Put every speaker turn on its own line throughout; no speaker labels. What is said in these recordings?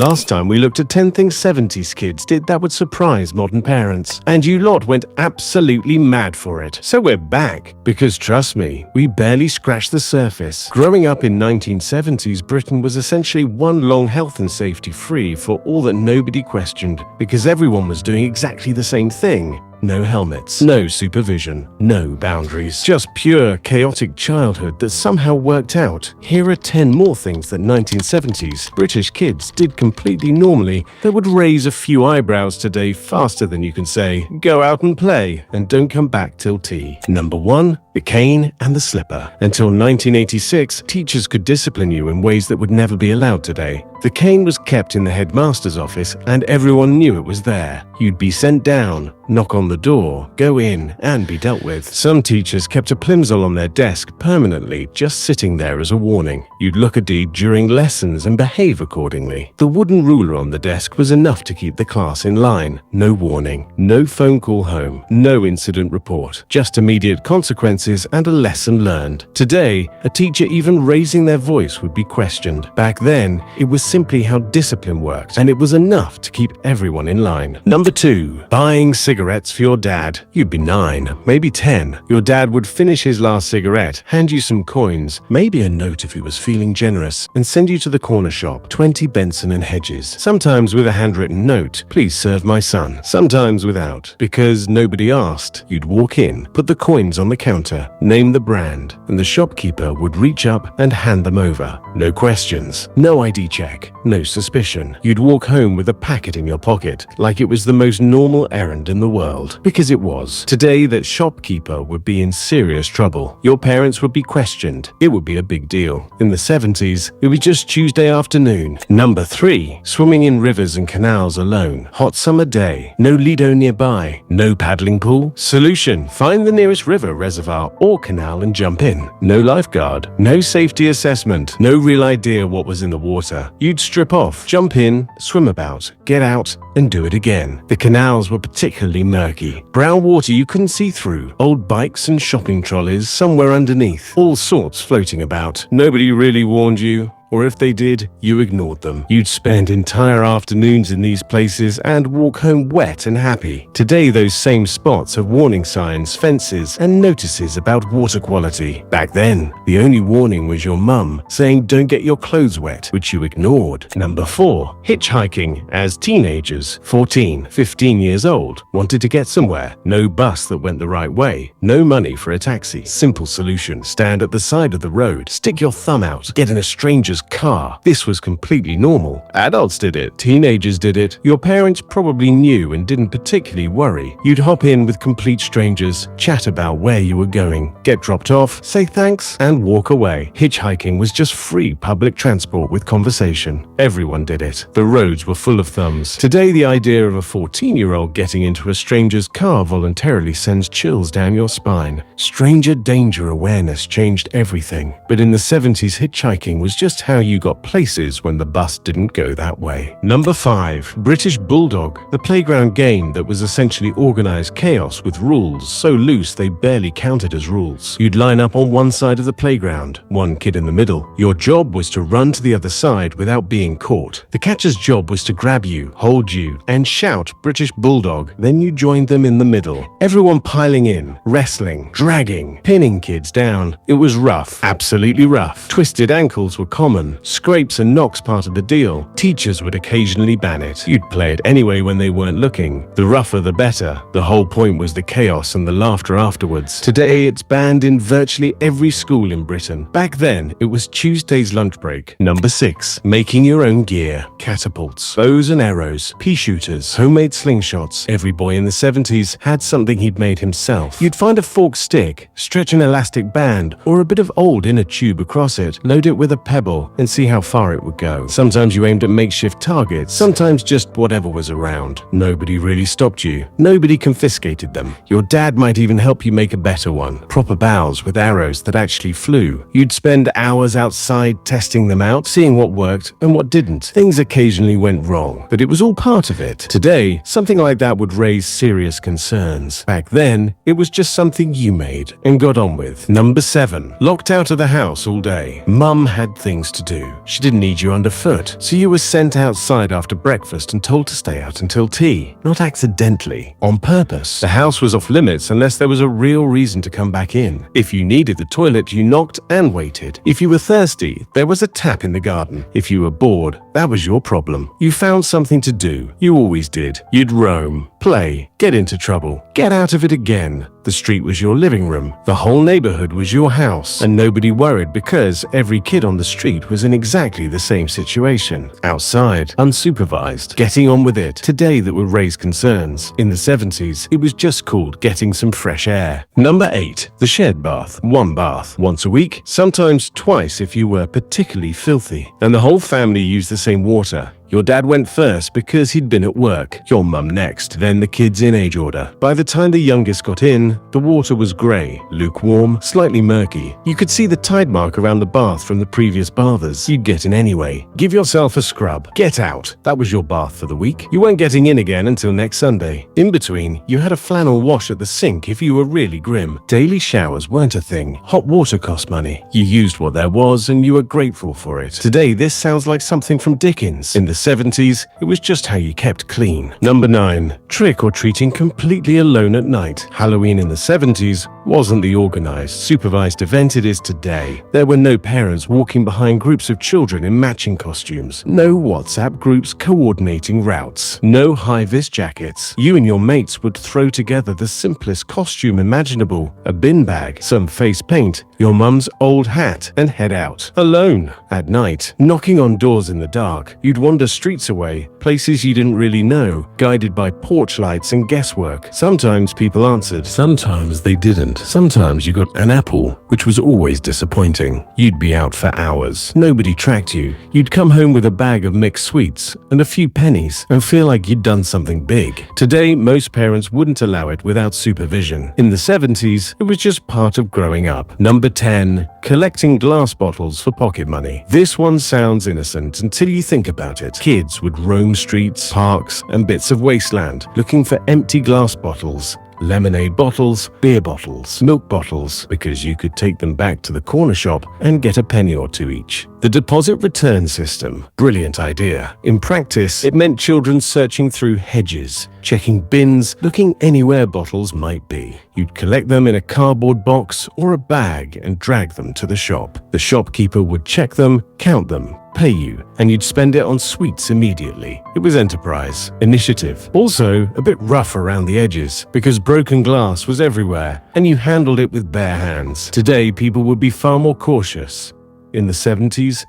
Last time we looked at 10 things 70s kids did that would surprise modern parents, and you lot went absolutely mad for it. So we're back, because trust me, we barely scratched the surface. Growing up in 1970s Britain was essentially one long health and safety free for all that nobody questioned, because everyone was doing exactly the same thing. No helmets, no supervision, no boundaries, just pure chaotic childhood that somehow worked out. Here are 10 more things that 1970s British kids did completely normally that would raise a few eyebrows today faster than you can say, go out and play and don't come back till tea. Number 1. The cane and the slipper. Until 1986, teachers could discipline you in ways that would never be allowed today. The cane was kept in the headmaster's office and everyone knew it was there. You'd be sent down, knock on the door, go in, and be dealt with. Some teachers kept a plimsoll on their desk permanently, just sitting there as a warning. You'd look a deed during lessons and behave accordingly. The wooden ruler on the desk was enough to keep the class in line. No warning, no phone call home, no incident report, just immediate consequences and a lesson learned. Today, a teacher even raising their voice would be questioned. Back then, it was simply how discipline worked, and it was enough to keep everyone in line. Number 2. Buying cigarettes for your dad. You'd be 9, maybe 10. Your dad would finish his last cigarette, hand you some coins, maybe a note if he was feeling generous, and send you to the corner shop, 20 Benson and Hedges. Sometimes with a handwritten note, please serve my son. Sometimes without, because nobody asked. You'd walk in, put the coins on the counter, name the brand, and the shopkeeper would reach up and hand them over. No questions, no ID check, no suspicion. You'd walk home with a packet in your pocket, like it was the most normal errand in the world. Because it was. Today, that shopkeeper would be in serious trouble. Your parents would be questioned. It would be a big deal. In the 70s, it was just Tuesday afternoon. Number 3. Swimming in rivers and canals alone. Hot summer day. No Lido nearby. No paddling pool. Solution: find the nearest river, reservoir, or canal and jump in. No lifeguard. No safety assessment. No real idea what was in the water. You'd strip off, jump in, swim about, get out, and do it again. The canals were particularly murky. Brown water you couldn't see through. Old bikes and shopping trolleys somewhere underneath. All sorts floating about. Nobody really warned you. Or if they did, you ignored them. You'd spend entire afternoons in these places and walk home wet and happy. Today, those same spots have warning signs, fences, and notices about water quality. Back then, the only warning was your mum saying don't get your clothes wet, which you ignored. Number 4. Hitchhiking. As teenagers, 14, 15 years old, wanted to get somewhere. No bus that went the right way. No money for a taxi. Simple solution. Stand at the side of the road, stick your thumb out, get in a stranger's car. This was completely normal. Adults did it. Teenagers did it. Your parents probably knew and didn't particularly worry. You'd hop in with complete strangers, chat about where you were going, get dropped off, say thanks, and walk away. Hitchhiking was just free public transport with conversation. Everyone did it. The roads were full of thumbs. Today, the idea of a 14-year-old getting into a stranger's car voluntarily sends chills down your spine. Stranger danger awareness changed everything. But in the 70s, hitchhiking was just how you got places when the bus didn't go that way. Number 5. British Bulldog. The playground game that was essentially organized chaos with rules so loose they barely counted as rules. You'd line up on one side of the playground, one kid in the middle. Your job was to run to the other side without being caught. The catcher's job was to grab you, hold you, and shout British Bulldog. Then you joined them in the middle. Everyone piling in, wrestling, dragging, pinning kids down. It was rough, absolutely rough. Twisted ankles were common. Scrapes and knocks part of the deal. Teachers would occasionally ban it. You'd play it anyway when they weren't looking. The rougher the better. The whole point was the chaos and the laughter afterwards. Today it's banned in virtually every school in Britain. Back then it was Tuesday's lunch break. Number 6. Making your own gear. Catapults, bows and arrows, pea shooters, homemade slingshots. Every boy in the 70s had something he'd made himself. You'd find a forked stick, stretch an elastic band or a bit of old inner tube across it, load it with a pebble, and see how far it would go. Sometimes you aimed at makeshift targets, sometimes just whatever was around. Nobody really stopped you. Nobody confiscated them. Your dad might even help you make a better one. Proper bows with arrows that actually flew. You'd spend hours outside testing them out, seeing what worked and what didn't. Things occasionally went wrong, but it was all part of it. Today, something like that would raise serious concerns. Back then, it was just something you made and got on with. Number 7. Locked out of the house all day. Mum had things supposed to do. She didn't need you underfoot, so you were sent outside after breakfast and told to stay out until tea. Not accidentally, on purpose. The house was off limits unless there was a real reason to come back in. If you needed the toilet, you knocked and waited. If you were thirsty, there was a tap in the garden. If you were bored, that was your problem. You found something to do. You always did. You'd roam, play, get into trouble, get out of it again. The street was your living room. The whole neighborhood was your house, and nobody worried because every kid on the street was in exactly the same situation. Outside, unsupervised, getting on with it. Today that would raise concerns. In the 70s, it was just called getting some fresh air. Number 8. The shed bath. One bath, once a week, sometimes twice if you were particularly filthy. And the whole family used the same water. Your dad went first because he'd been at work, your mum next, then the kids in age order. By the time the youngest got in, the water was grey, lukewarm, slightly murky. You could see the tide mark around the bath from the previous bathers. You'd get in anyway. Give yourself a scrub. Get out. That was your bath for the week. You weren't getting in again until next Sunday. In between, you had a flannel wash at the sink if you were really grim. Daily showers weren't a thing. Hot water cost money. You used what there was and you were grateful for it. Today, this sounds like something from Dickens. In the 70s, it was just how you kept clean. Number 9. Trick or treating completely alone at night. Halloween in the 70s wasn't the organized, supervised event it is today. There were no parents walking behind groups of children in matching costumes. No WhatsApp groups coordinating routes. No high-vis jackets. You and your mates would throw together the simplest costume imaginable. A bin bag, some face paint, your mum's old hat, and head out. Alone. At night, knocking on doors in the dark. You'd wander streets away, places you didn't really know, guided by porch lights and guesswork. Sometimes people answered. Sometimes they didn't. Sometimes you got an apple, which was always disappointing. You'd be out for hours. Nobody tracked you. You'd come home with a bag of mixed sweets and a few pennies and feel like you'd done something big. Today, most parents wouldn't allow it without supervision. In the 70s, it was just part of growing up. Number 10. Collecting glass bottles for pocket money. This one sounds innocent until you think about it. Kids would roam streets, parks, and bits of wasteland looking for empty glass bottles. Lemonade bottles, beer bottles, milk bottles, because you could take them back to the corner shop and get a penny or two each. The deposit return system. Brilliant idea. In practice, it meant children searching through hedges, checking bins, looking anywhere bottles might be. You'd collect them in a cardboard box or a bag and drag them to the shop. The shopkeeper would check them, count them, pay you, and you'd spend it on sweets immediately. It was enterprise, initiative. Also, a bit rough around the edges because broken glass was everywhere and you handled it with bare hands. Today, people would be far more cautious. In the 70s,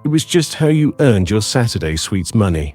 it was just how you earned your Saturday sweets money.